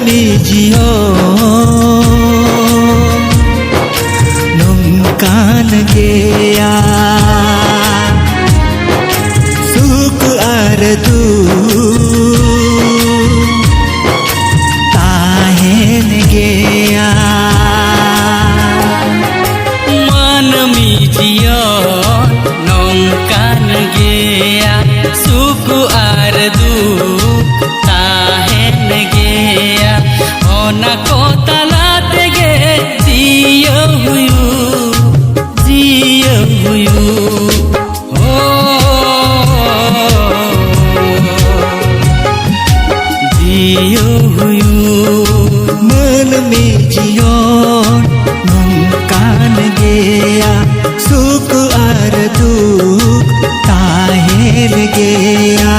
mi jiyo nongkan geya suk ardu tahen geya man mi jiyo nongkan geya suk ardu tahen geya ona ko tala tege jiyo huyu jiyo huyu मन में Xeon नौकान गया सुख और दुख ताहेल गया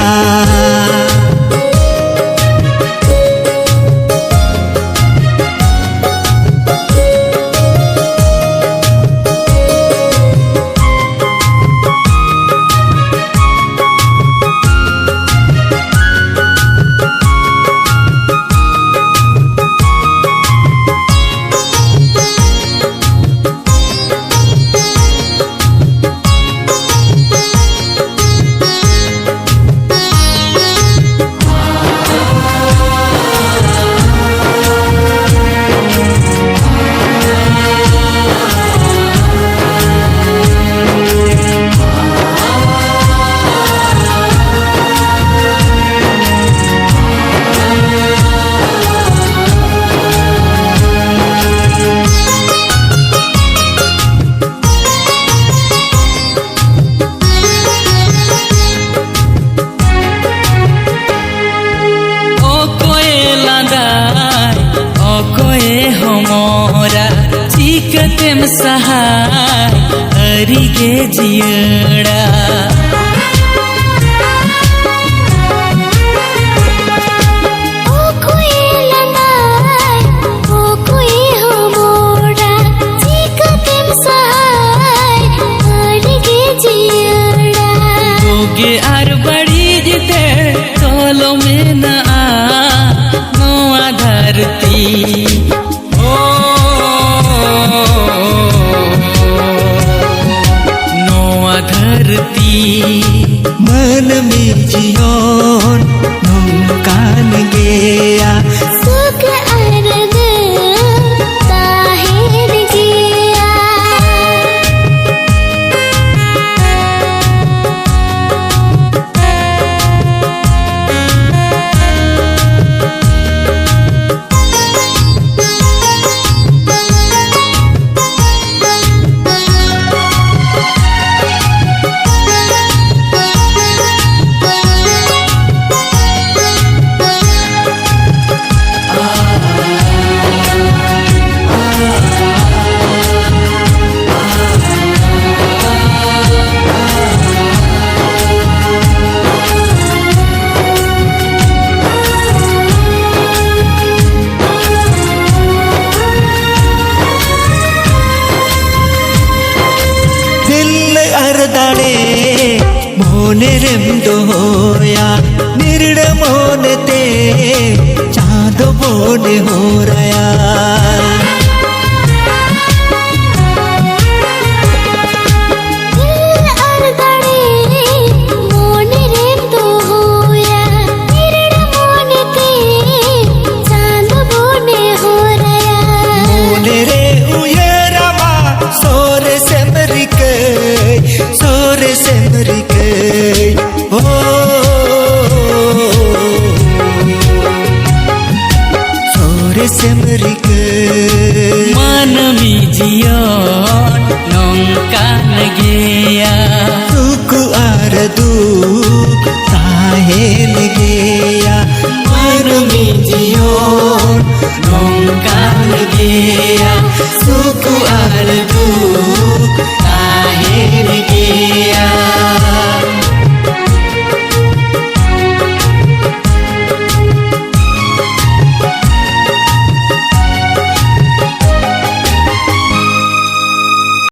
हमरा चिकतेम सहाय हरिगे जियड़ा आर बड़ी जिते चलो में न नवा धरती नवा धरती मन में जियोन नौकान गया सुख अर्ध ताहेर गया अर्दाणे मोने रेमदो होया निर्ड मोने ते चाँद बोने हो रया सोरे से मरी गई ओ सोरे से मरी गई मन में जियो नौकान गया सुख और दुख ताहेल गया मन में जियो नौकान गया।